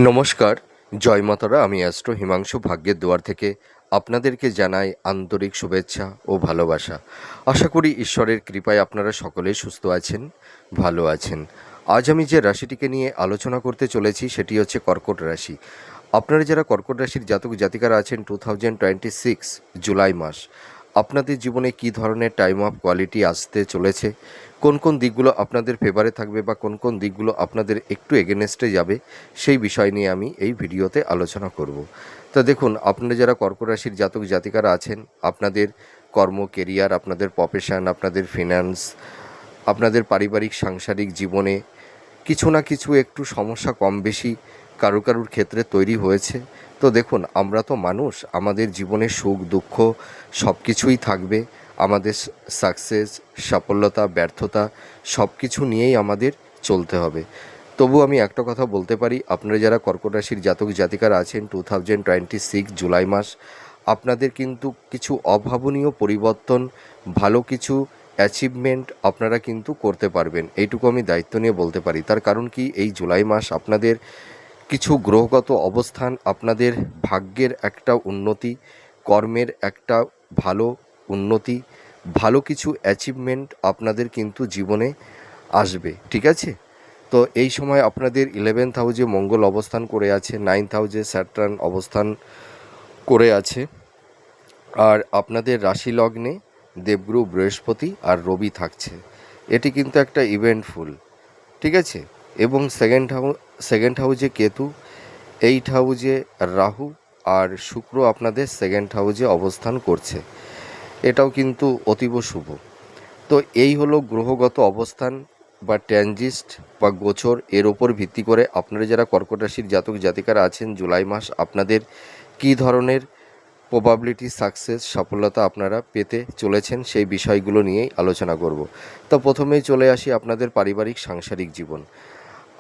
নমস্কার, জয় মাতারা। আমি অ্যাস্ট্রো হিমাংশু ভাগ্যের দুয়ার থেকে আপনাদেরকে জানাই আন্তরিক শুভেচ্ছা ও ভালোবাসা। আশা করি ঈশ্বরের কৃপায় আপনারা সকলেই সুস্থ আছেন, ভালো আছেন। আজ আমি যে রাশিটিকে নিয়ে আলোচনা করতে চলেছি সেটি হচ্ছে কর্কট রাশি। আপনারা যারা কর্কট রাশির জাতক জাতিকারা আছেন 2026 জুলাই মাস আপনাদের জীবনে কী ধরনের টাইম অফ কোয়ালিটি আসতে চলেছে, কোন কোন দিকগুলো আপনাদের ফেভারে থাকবে বা কোন কোন দিকগুলো আপনাদের একটু এগেনস্টে যাবে, সেই বিষয় নিয়ে আমি এই ভিডিওতে আলোচনা করব। তা দেখুন, আপনারা যারা কর্কট রাশির জাতক জাতিকারা আছেন, আপনাদের কর্ম কেরিয়ার, আপনাদের প্রফেশন, আপনাদের ফিনান্স, আপনাদের পারিবারিক সাংসারিক জীবনে কিছু না কিছু একটু সমস্যা কম বেশি কারুর ক্ষেত্রে তৈরি হয়েছে। তো দেখুন, আমরা তো মানুষ, আমাদের জীবনে সুখ দুঃখ সব কিছুই থাকবে। আমাদের সাকসেস, সাফল্যতা, ব্যর্থতা সব কিছু নিয়েই আমাদের চলতে হবে। তবু আমি একটা কথা বলতে পারি, আপনারা যারা কর্কট রাশির জাতক জাতিকারা আছেন 2026 জুলাই মাস আপনাদের কিন্তু কিছু অভাবনীয় পরিবর্তন, ভালো কিছু অ্যাচিভমেন্ট আপনারা কিন্তু করতে পারবেন, এইটুকু আমি দায়িত্ব নিয়ে বলতে পারি। তার কারণ কি, এই জুলাই মাস আপনাদের কিছু গ্রহগত অবস্থান আপনাদের ভাগ্যের একটা উন্নতি, কর্মের একটা ভালো উন্নতি, ভালো কিছু অ্যাচিভমেন্ট আপনাদের কিন্তু জীবনে আসবে, ঠিক আছে? তো এই সময় আপনাদের 11th হাউসে মঙ্গল অবস্থান করে আছে, 9th হাউসে স্যাটার্ন অবস্থান করে আছে, আর আপনাদের রাশি লগ্নে দেবগুরু বৃহস্পতি আর রবি থাকছে। এটি কিন্তু একটা ইভেন্টফুল, ঠিক আছে? এবং সেকেন্ড হাউসে কেতু, 8 হাউসে রাহু আর শুক্র আপনাদের সেকেন্ড হাউসে অবস্থান করছে। এটাও কিন্তু অতীব শুভ। তো এই হলো গ্রহগত অবস্থান বা ট্রানজিট বা গোচর, এর ওপর ভিত্তি করে আপনারা যারা কর্কট রাশির জাতক জাতিকারা আছেন জুলাই মাস আপনাদের কী ধরনের প্রবাবিলিটি, সাকসেস, সফলতা আপনারা পেতে চলেছেন সেই বিষয়গুলো নিয়েই আলোচনা করব। তো প্রথমেই চলে আসি আপনাদের পারিবারিক সাংসারিক জীবন।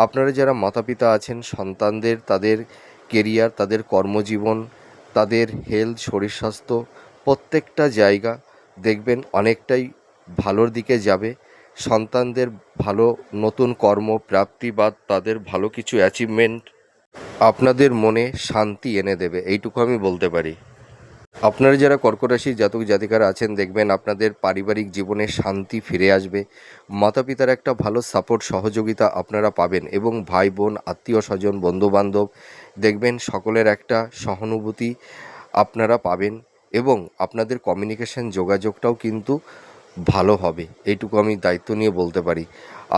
আপনারা যারা মাতা পিতা আছেন, সন্তানদের তাদের কেরিয়ার, তাদের কর্মজীবন, তাদের হেলথ, শরীর স্বাস্থ্য প্রত্যেকটা জায়গা দেখবেন অনেকটাই ভালোর দিকে যাবে। সন্তানদের ভালো নতুন কর্ম প্রাপ্তি বা তাদের ভালো কিছু অ্যাচিভমেন্ট আপনাদের মনে শান্তি এনে দেবে, এইটুকু আমি বলতে পারি। আপনারা যারা কর্কট রাশির জাতক জাতিকারা আছেন দেখবেন আপনাদের পারিবারিক জীবনে শান্তি ফিরে আসবে। মাতা পিতার একটা ভালো সাপোর্ট সহযোগিতা আপনারা পাবেন এবং ভাই বোন, আত্মীয় স্বজন, বন্ধুবান্ধব দেখবেন সকলের একটা সহানুভূতি আপনারা পাবেন এবং আপনাদের কমিউনিকেশন যোগাযোগটাও কিন্তু ভালো হবে, এইটুকু আমি দায়িত্ব নিয়ে বলতে পারি।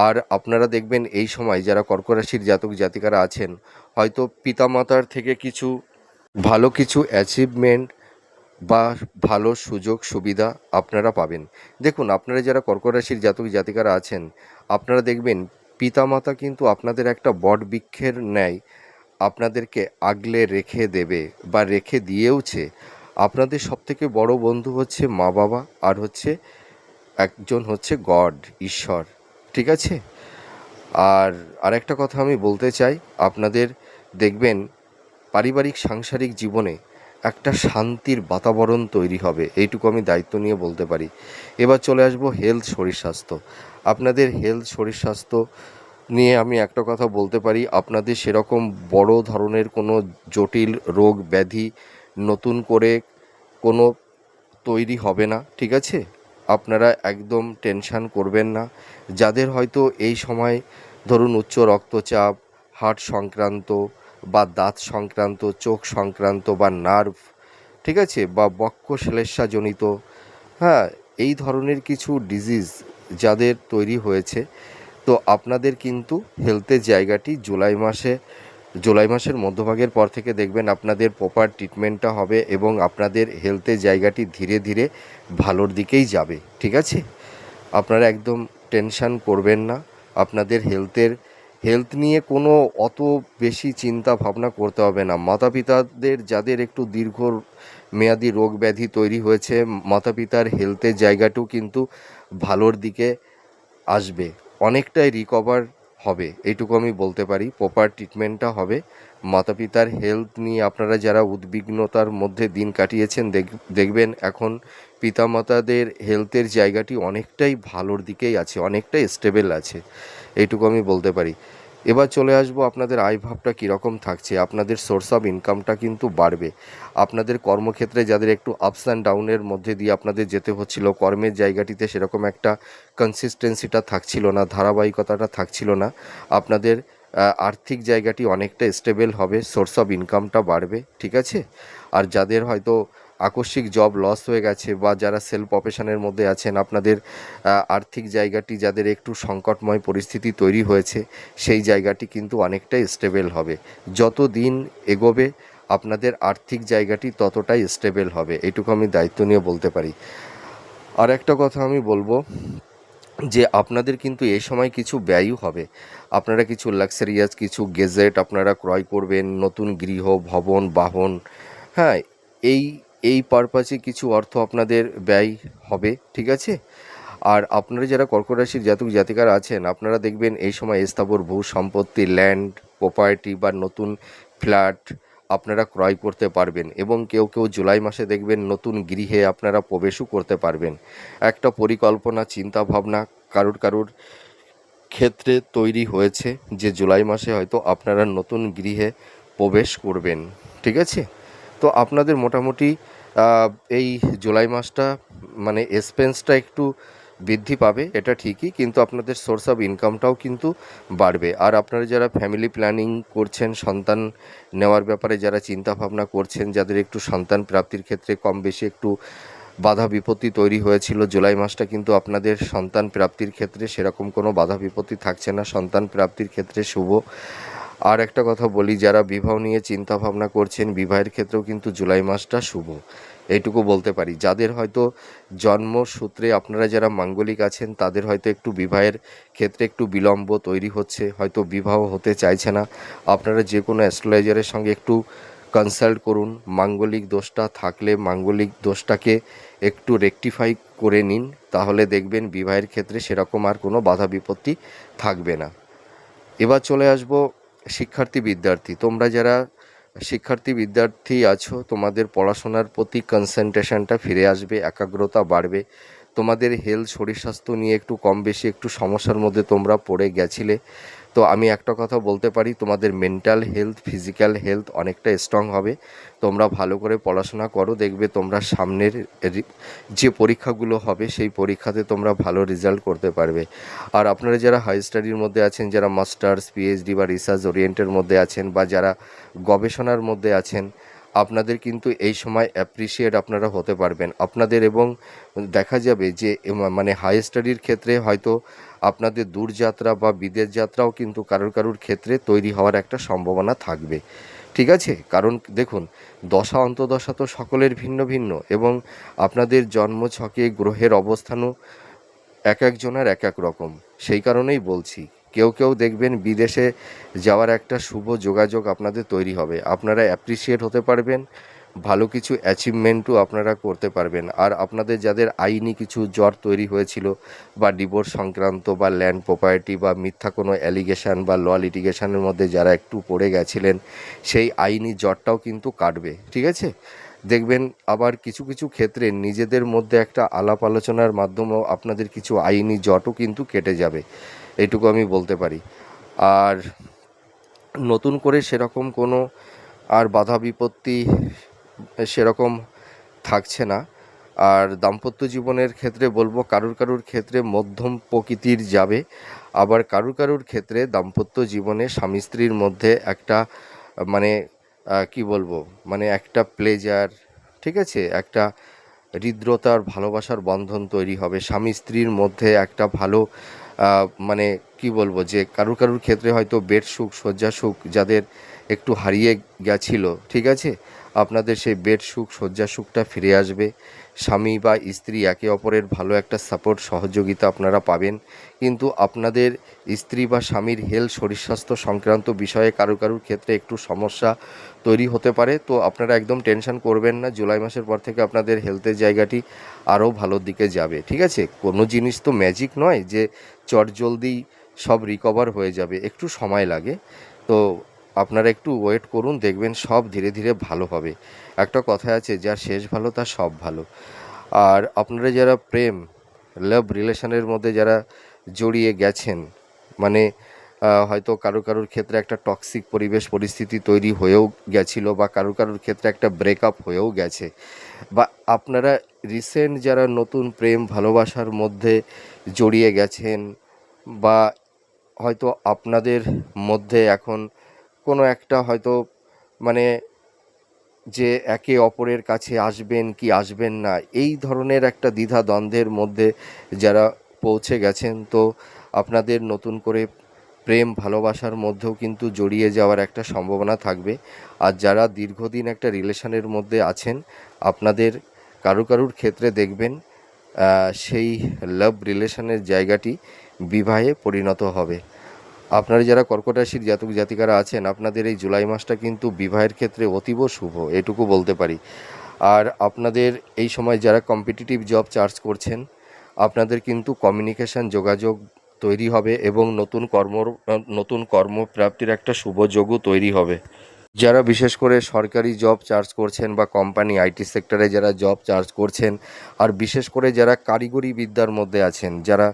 আর আপনারা দেখবেন এই সময় যারা কর্কট রাশির জাতক জাতিকারা আছেন হয়তো পিতামাতার থেকে কিছু ভালো কিছু অ্যাচিভমেন্ট বা ভালো সুযোগ সুবিধা আপনারা পাবেন। দেখুন, আপনারা যারা কর্কট রাশির জাতক জাতিকারা আছেন আপনারা দেখবেন পিতামাতা কিন্তু আপনাদের একটা বট বৃক্ষের ন্যায় আপনাদেরকে আগলে রেখে দেবে বা রেখে দিয়েওছে। আপনাদের সবথেকে বড় বন্ধু হচ্ছে মা বাবা, আর হচ্ছে একজন হচ্ছে গড, ঈশ্বর, ঠিক আছে? আর আরেকটা কথা আমি বলতে চাই, আপনাদের দেখবেন পারিবারিক সাংসারিক জীবনে একটা শান্তির বাতাবরণ তৈরি হবে, এইটুকু আমি দায়িত্ব নিয়ে বলতে পারি। এবার চলে আসবো হেলথ, শরীর স্বাস্থ্য। আপনাদের হেলথ, শরীর স্বাস্থ্য নিয়ে আমি একটা কথা বলতে পারি, আপনাদের সেরকম বড় ধরনের কোনো জটিল রোগ ব্যাধি নতুন করে কোনো তৈরি হবে না, ঠিক আছে? আপনারা একদম টেনশান করবেন না। যাদের হয়তো এই সময় ধরুন উচ্চ রক্তচাপ, হার্ট সংক্রান্ত বা দাঁত সংক্রান্ত, চোখ সংক্রান্ত বা নার্ভ, ঠিক আছে, বা বক্ষ শ্লেষ্মাজনিত, হ্যাঁ, এই ধরনের কিছু ডিজিজ যাদের তৈরি হয়েছে, তো আপনাদের কিন্তু হেলথের জায়গাটি জুলাই মাসের মধ্যভাগের পর থেকে দেখবেন আপনাদের প্রপার ট্রিটমেন্টটা হবে এবং আপনাদের হেলথের জায়গাটি ধীরে ধীরে ভালোর দিকেই যাবে, ঠিক আছে? আপনারা একদম টেনশান করবেন না। আপনাদের হেলথ নিয়ে কোনো অত বেশি চিন্তা ভাবনা করতে হবে না। মাতা পিতাদের যাদের একটু দীর্ঘ মেয়াদি রোগ ব্যাধি তৈরি হয়েছে, মাতা পিতার হেলথের জায়গাটিও কিন্তু ভালোর দিকে আসবে, অনেকটাই রিকভার হবে, এইটুকু আমি বলতে পারি। প্রপার ট্রিটমেন্টটা হবে। মাতা পিতার হেলথ নিয়ে আপনারা যারা উদ্বিগ্নতার মধ্যে দিন কাটিয়েছেন দেখবেন এখন পিতামাতাদের হেলথের জায়গাটি অনেকটাই ভালোর দিকেই আছে, অনেকটাই স্টেবল আছে, এইটুকু আমি বলতে পারি। এবার চলে আসবো আপনাদের আয় ভাবটা কীরকম থাকছে। আপনাদের সোর্স অফ ইনকামটা কিন্তু বাড়বে। আপনাদের কর্মক্ষেত্রে যাদের একটু আপস অ্যান্ড ডাউনের মধ্যে দিয়ে আপনাদের যেতে হচ্ছিল, কর্মের জায়গাটিতে সেরকম একটা কনসিস্টেন্সিটা থাকছিল না, ধারাবাহিকতাটা থাকছিল না, আপনাদের আর্থিক জায়গাটি অনেকটা স্টেবল হবে, সোর্স অফ ইনকামটা বাড়বে, ঠিক আছে। আর যাদের হয়তো আকস্মিক জব লস হয়ে গেছে বা যারা সেলফ প্রফেশনের মধ্যে আছেন, আপনাদের আর্থিক জায়গাটি যাদের একটু সংকটময় পরিস্থিতি তৈরি হয়েছে, সেই জায়গাটি কিন্তু অনেকটাই স্টেবল হবে। যত দিন এগোবে আপনাদের আর্থিক জায়গাটি ততটাই স্টেবল হবে, এইটুকু আমি দায়িত্ব নিয়ে বলতে পারি। আর একটা কথা আমি বলবো যে আপনাদের কিন্তু এই সময় কিছু ব্যয়ও হবে। আপনারা কিছু লাক্সারিয়াস কিছু গেজেট আপনারা ক্রয় করবেন, নতুন গৃহ ভবন বাহন, হ্যাঁ, এই এই পারপাসে কিছু অর্থ আপনাদের ব্যয় হবে, ঠিক আছে। আর আপনারা যারা কর্কট রাশির জাতক জাতিকারা আছেন, আপনারা দেখবেন এই সময় স্থাবর ভূ সম্পত্তি, ল্যান্ড প্রপার্টি বা নতুন ফ্ল্যাট আপনারা ক্রয় করতে পারবেন। এবং কেউ কেউ জুলাই মাসে দেখবেন নতুন গৃহে আপনারা প্রবেশও করতে পারবেন। একটা পরিকল্পনা চিন্তা ভাবনা কারুর কারুর ক্ষেত্রে তৈরি হয়েছে যে জুলাই মাসে হয়তো আপনারা নতুন গৃহে প্রবেশ করবেন, ঠিক আছে। তো আপনাদের মোটামুটি এই জুলাই মাসটা মানে এক্সপেন্সটা একটু বৃদ্ধি পাবে, এটা ঠিকই, কিন্তু আপনাদের সোর্স অফ ইনকামটাও কিন্তু বাড়বে। আর আপনারা যারা ফ্যামিলি প্ল্যানিং করছেন, সন্তান নেওয়ার ব্যাপারে যারা চিন্তা ভাবনা করছেন, যাদের একটু সন্তান প্রাপ্তির ক্ষেত্রে কম বেশি একটু বাধা বিপত্তি তৈরি হয়েছিল, জুলাই মাসটা কিন্তু আপনাদের সন্তান প্রাপ্তির ক্ষেত্রে সেরকম কোনো বাধা বিপত্তি থাকছে না, সন্তান প্রাপ্তির ক্ষেত্রে শুভ। আর একটা কথা বলি, যারা বিবাহ নিয়ে চিন্তা ভাবনা করছেন, বিবাহের ক্ষেত্রেও কিন্তু জুলাই মাসটা শুভ, এইটুকু বলতে পারি। যাদের হয়তো জন্মসূত্রে আপনারা যারা মাঙ্গলিক আছেন, তাদের হয়তো একটু বিবাহের ক্ষেত্রে একটু বিলম্ব তৈরি হচ্ছে, হয়তো বিবাহ হতে চাইছে না, আপনারা যে কোনো অ্যাস্ট্রোলজারের সঙ্গে একটু কনসাল্ট করুন। মাঙ্গলিক দোষটা থাকলে মাঙ্গলিক দোষটাকে একটু রেকটিফাই করে নিন, তাহলে দেখবেন বিবাহের ক্ষেত্রে সেরকম আর কোনো বাধা বিপত্তি থাকবে না। এবার চলে আসবো শিক্ষার্থী বিদ্যার্থী। তোমরা যারা শিক্ষার্থী বিদ্যার্থী আছো, তোমাদের পড়াশোনার প্রতি কনসেন্ট্রেশনটা ফিরে আসবে, একাগ্রতা বাড়বে। তোমাদের হেলথ শরীর স্বাস্থ্য নিয়ে একটু কম বেশি একটু সমস্যার মধ্যে তোমরা পড়ে গেছিলে, তো আমি একটা কথা বলতে পারি, তোমাদের মেন্টাল হেলথ ফিজিক্যাল হেলথ অনেকটা স্ট্রং হবে। তোমরা ভালো করে পড়াশোনা করো, দেখবে তোমরা সামনের যে পরীক্ষাগুলো হবে সেই পরীক্ষাতে তোমরা ভালো রেজাল্ট করতে পারবে। আর আপনারা যারা হাই স্টাডির মধ্যে আছেন, যারা মাস্টার্স পিএইচডি বা রিসার্চ ওরিয়েন্টের মধ্যে আছেন বা যারা গবেষণার মধ্যে আছেন, আপনাদের কিন্তু এই সময় অ্যাপ্রিসিয়েট আপনারা হতে পারবেন আপনাদের। এবং দেখা যাবে যে মানে হাই স্টাডির ক্ষেত্রে হয়তো আপনাদের দূরযাত্রা বা বিদেশ যাত্রাও কিন্তু কারোর কারোর ক্ষেত্রে তৈরি হওয়ার একটা সম্ভাবনা থাকবে, ঠিক আছে। কারণ দেখুন, দশা অন্তদশা তো সকলের ভিন্ন ভিন্ন, এবং আপনাদের জন্মছকে গ্রহের অবস্থানও এক একজনের এক এক রকম। সেই কারণেই বলছি, কেউ কেউ দেখবেন বিদেশে যাওয়ার একটা শুভ যোগাযোগ আপনাদের তৈরি হবে, আপনারা অ্যাপ্রিসিয়েট হতে পারবেন, ভালো কিছু অ্যাচিভমেন্টও আপনারা করতে পারবেন। আর আপনাদের যাদের আইনি কিছু জ্বর তৈরি হয়েছিল বা ডিভোর্স সংক্রান্ত বা ল্যান্ড প্রপার্টি বা মিথ্যা কোনো অ্যালিগেশন বা ল লিটিগেশনের মধ্যে যারা একটু পড়ে গেছিলেন, সেই আইনি জ্বরটাও কিন্তু কাটবে, ঠিক আছে। দেখবেন আবার কিছু কিছু ক্ষেত্রে নিজেদের মধ্যে একটা আলাপ আলোচনার মাধ্যমেও আপনাদের কিছু আইনি জটও কিন্তু কেটে যাবে, এইটুকু আমি বলতে পারি। আর নতুন করে সেরকম কোনো আর বাধা বিপত্তি সেরকম থাকছে না। আর দাম্পত্য জীবনের ক্ষেত্রে বলবো, কারুর কারুর ক্ষেত্রে মধ্যম প্রকৃতির যাবে, আবার কারুর কারুর ক্ষেত্রে দাম্পত্য জীবনে স্বামী স্ত্রীর মধ্যে একটা মানে কি বলবো, মানে একটা প্লেজার, ঠিক আছে, একটা হৃদ্রতার ভালোবাসার বন্ধন তৈরি হবে স্বামী স্ত্রীর মধ্যে, একটা ভালো মানে কি বলবো, যে কারুর কারুর ক্ষেত্রে হয়তো বেড সুখ শয্যা সুখ যাদের একটু হারিয়ে গেছিল, ঠিক আছে, আপনাদের সেই বেড সুখ শয্যা সুখটা ফিরে আসবে। স্বামী বা স্ত্রী একে অপরের ভালো একটা সাপোর্ট সহযোগিতা আপনারা পাবেন। কিন্তু আপনাদের স্ত্রী বা স্বামীর হেলথ শরীর স্বাস্থ্য সংক্রান্ত বিষয়ে কারুর কারুর ক্ষেত্রে একটু সমস্যা তৈরি হতে পারে, তো আপনারা একদম টেনশন করবেন না, জুলাই মাসের পর থেকে আপনাদের হেলথের জায়গাটি আরও ভালোর দিকে যাবে, ঠিক আছে। কোনো জিনিস তো ম্যাজিক নয় যে চটজলদি সব রিকভার হয়ে যাবে, একটু সময় লাগে। তো আপনারা একটু ওয়েট করুন, দেখবেন সব ধীরে ধীরে ভালো হবে। একটা কথা আছে, যার শেষ ভালো তার সব ভালো। আর আপনারা যারা প্রেম লাভ রিলেশনের মধ্যে যারা জড়িয়ে গেছেন, মানে হয়তো কারোর ক্ষেত্রে একটা টক্সিক পরিবেশ পরিস্থিতি তৈরি হয়েও গেছিলো, বা কারোর ক্ষেত্রে একটা ব্রেকআপ হয়েও গেছে, বা আপনারা রিসেন্ট যারা নতুন প্রেম ভালোবাসার মধ্যে জড়িয়ে গেছেন, বা হয়তো আপনাদের মধ্যে এখন কোনো একটা হয়তো মানে যে একে অপরের কাছে আসবেন কি আসবেন না, এই ধরনের একটা দ্বিধা দ্বন্দ্বের মধ্যে যারা পৌঁছে গেছেন, তো আপনাদের নতুন করে প্রেম ভালোবাসার মধ্যেও কিন্তু জড়িয়ে যাওয়ার একটা সম্ভাবনা থাকবে। আর যারা দীর্ঘদিন একটা রিলেশনের মধ্যে আছেন, আপনাদের কারুর ক্ষেত্রে দেখবেন সেই লাভ রিলেশনের জায়গাটি বিবাহে পরিণত হবে। আপনারা যারা কর্কট রাশির জাতক জাতিকারা আছেন, আপনাদের এই জুলাই মাসটা কিন্তু বিবাহের ক্ষেত্রে অতীব শুভ, এটুকু বলতে পারি। আর আপনাদের এই সময় যারা কম্পিটিটিভ জব চার্জ করছেন, আপনাদের কিন্তু কমিউনিকেশন যোগাযোগ তৈরি হবে, এবং নতুন কর্মপ্রাপ্তির একটা শুভ যোগও তৈরি হবে। যারা বিশেষ করে সরকারি জব চার্জ করছেন, বা কোম্পানি আইটি সেক্টরে যারা জব চার্জ করছেন, আর বিশেষ করে যারা কারিগরি বিদ্যার মধ্যে আছেন, যারা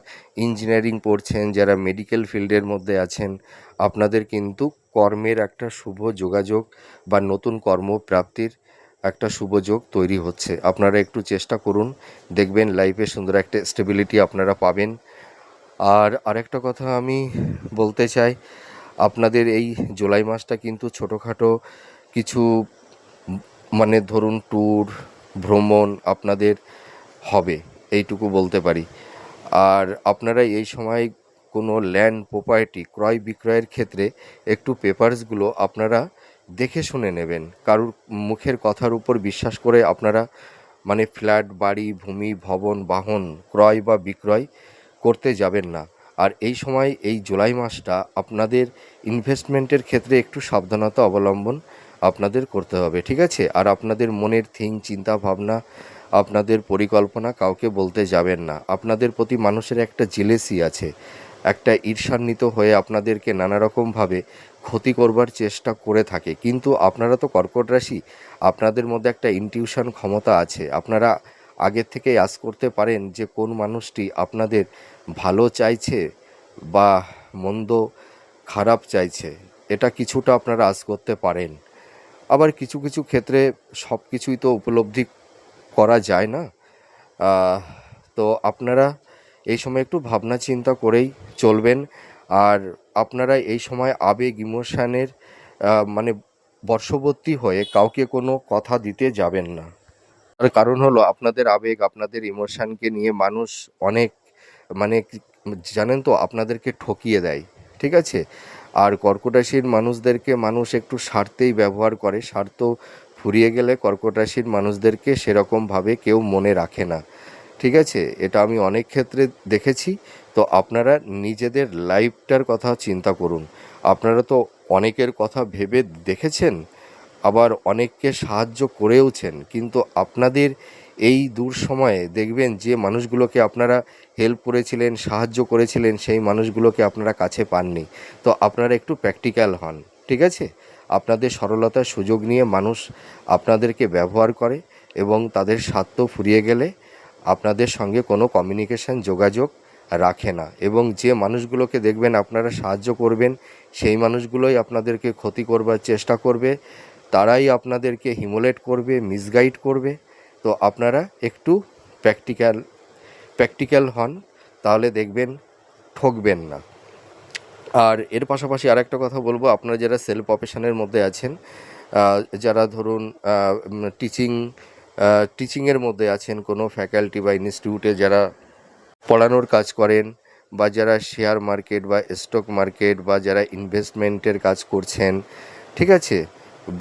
ইঞ্জিনিয়ারিং পড়ছেন, যারা মেডিকেল ফিল্ডের মধ্যে আছেন, আপনাদের কিন্তু কর্মের একটা শুভ যোগাযোগ বা নতুন কর্মপ্রাপ্তির একটা শুভ যোগ তৈরি হচ্ছে। আপনারা একটু চেষ্টা করুন, দেখবেন লাইফে সুন্দর একটা স্টেবিলিটি আপনারা পাবেন। আর আরেকটা কথা আমি বলতে চাই, আপনাদের এই জুলাই মাসটা কিন্তু ছোটোখাটো কিছু মানে ধরুন ট্যুর ভ্রমণ আপনাদের হবে, এইটুকু বলতে পারি। আর আপনারা এই সময় কোনো ল্যান্ড প্রপার্টি ক্রয় বিক্রয়ের ক্ষেত্রে একটু পেপারসগুলো আপনারা দেখে শুনে নেবেন। কারুর মুখের কথার উপর বিশ্বাস করে আপনারা মানে ফ্ল্যাট বাড়ি ভূমি ভবন বাহন ক্রয় বা বিক্রয় করতে যাবেন না। আর এই সময় এই জুলাই মাসটা আপনাদের ইনভেস্টমেন্টের ক্ষেত্রে একটু সাবধানতা অবলম্বন আপনাদের করতে হবে, ঠিক আছে? আর আপনাদের মনের চিন্তা ভাবনা, আপনাদের পরিকল্পনা কাউকে বলতে যাবেন না। আপনাদের প্রতি মানুষের একটা জেলেসি আছে, একটা ঈর্ষান্বিত হয়ে আপনাদেরকে নানা রকমভাবে ক্ষতি করবার চেষ্টা করে থাকে। কিন্তু আপনারা তো কর্কট রাশি, আপনাদের মধ্যে একটা ইনটিউশন ক্ষমতা আছে। আপনারা আগের থেকেই আঁচ করতে পারেন যে কোন মানুষটি আপনাদের ভালো চাইছে বা মন্দ খারাপ চাইছে, এটা কিছুটা আপনারা আঁচ করতে পারেন। আবার কিছু কিছু ক্ষেত্রে সব কিছুই তো উপলব্ধি করা যায় না। আহ, তো আপনারা এই সময় একটু ভাবনা চিন্তা করেই চলবেন। আর আপনারা এই সময় আবেগ ইমোশানের মানে বশবর্তী হয়ে কাউকে কোনো কথা দিতে যাবেন না। তার কারণ হলো আপনাদের আবেগ আপনাদের ইমোশানকে নিয়ে মানুষ অনেক মানে জানেন তো আপনাদেরকে ঠকিয়ে দেয়, ঠিক আছে? আর কর্কট রাশির মানুষদেরকে মানুষ একটু স্বার্থেই ব্যবহার করে। স্বার্থ ফুরিয়ে গেলে কর্কট রাশির মানুষদেরকে সেরকমভাবে কেউ মনে রাখে না, ঠিক আছে? এটা আমি অনেক ক্ষেত্রে দেখেছি। তো আপনারা নিজেদের লাইফটার কথা চিন্তা করুন। আপনারা তো অনেকের কথা ভেবে দেখেছেন, আবার অনেককে সাহায্য করেওছেন, কিন্তু আপনাদের এই দূর সময়ে দেখবেন যে মানুষগুলোকে আপনারা হেল্প করেছিলেন সাহায্য করেছিলেন, সেই মানুষগুলোকে আপনারা কাছে পাননি। তো আপনারা একটু প্র্যাকটিক্যাল হন, ঠিক আছে? আপনাদের সরলতার সুযোগ নিয়ে মানুষ আপনাদেরকে ব্যবহার করে, এবং তাদের স্বার্থ ফুরিয়ে গেলে আপনাদের সঙ্গে কোনো কমিউনিকেশন যোগাযোগ রাখে না। এবং যে মানুষগুলোকে দেখবেন আপনারা সাহায্য করবেন, সেই মানুষগুলোই আপনাদেরকে ক্ষতি করবার চেষ্টা করবে, তারাই আপনাদেরকে হিমোলেট করবে মিসগাইড করবে। তো আপনারা একটু প্র্যাকটিক্যাল হন, তাহলে দেখবেন ঠকবেন না। আর এর পাশাপাশি আরেকটা কথা বলবো, আপনারা যারা সেলফ প্রফেশনের মধ্যে আছেন, যারা ধরুন টিচিংয়ের মধ্যে আছেন, কোনো ফ্যাকাল্টি বা ইনস্টিটিউটে যারা পড়ানোর কাজ করেন, বা যারা শেয়ার মার্কেট বা স্টক মার্কেট বা যারা ইনভেস্টমেন্টের কাজ করছেন, ঠিক আছে?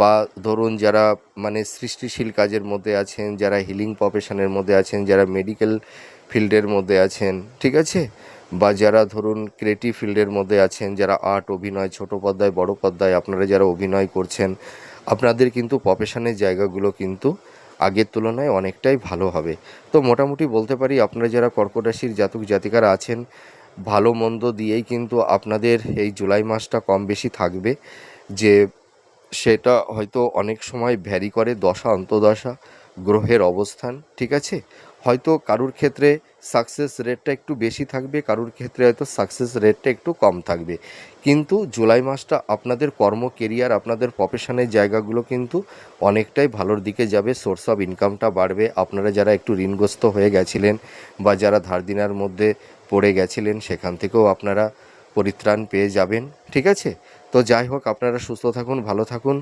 বা ধরুন যারা মানে সৃষ্টিশীল কাজের মধ্যে আছেন, যারা হিলিং প্রফেশনের মধ্যে আছেন, যারা মেডিকেল ফিল্ডের মধ্যে আছেন, ঠিক আছে? বা যারা ধরুন ক্রিয়েটিভ ফিল্ডের মধ্যে আছেন, যারা আর্ট অভিনয় ছোট পর্দায় বড় পর্দায় আপনারা যারা অভিনয় করছেন, আপনাদের কিন্তু প্রফেশনের জায়গাগুলো কিন্তু আগের তুলনায় অনেকটাই ভালো হবে। তো মোটামুটি বলতে পারি আপনারা যারা কর্কট রাশির জাতক জাতিকারা আছেন, ভালো মন্দ দিয়েই কিন্তু আপনাদের এই জুলাই মাসটা কম বেশি থাকবে। যে সেটা হয়তো অনেক সময় ভ্যারি করে দশা অন্তদশা, গ্রহের অবস্থান, ঠিক আছে? হয়তো কারুর ক্ষেত্রে সাকসেস রেটটা একটু বেশি থাকবে, কারুর ক্ষেত্রে হয়তো সাকসেস রেটটা একটু কম থাকবে, কিন্তু জুলাই মাসটা আপনাদের কর্ম কেরিয়ার, আপনাদের প্রফেশনের জায়গাগুলো কিন্তু অনেকটাই ভালোর দিকে যাবে। সোর্স অফ ইনকামটা বাড়বে। আপনারা যারা একটু ঋণগ্রস্ত হয়ে গেছিলেন বা যারা ধার দেনার মধ্যে পড়ে গেছিলেন, সেখান থেকেও আপনারা পরিত্রাণ পেয়ে যাবেন, ঠিক আছে? তো যাই হোক, আপনারা সুস্থ থাকুন, ভালো থাকুন।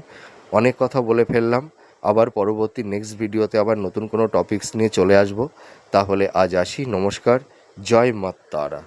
অনেক কথা বলে ফেললাম। আবার পরবর্তী নেক্সট ভিডিওতে আবার নতুন কোনো টপিকস নিয়ে চলে আসব। তাহলে আজ আসি, নমস্কার, জয় মা তারা।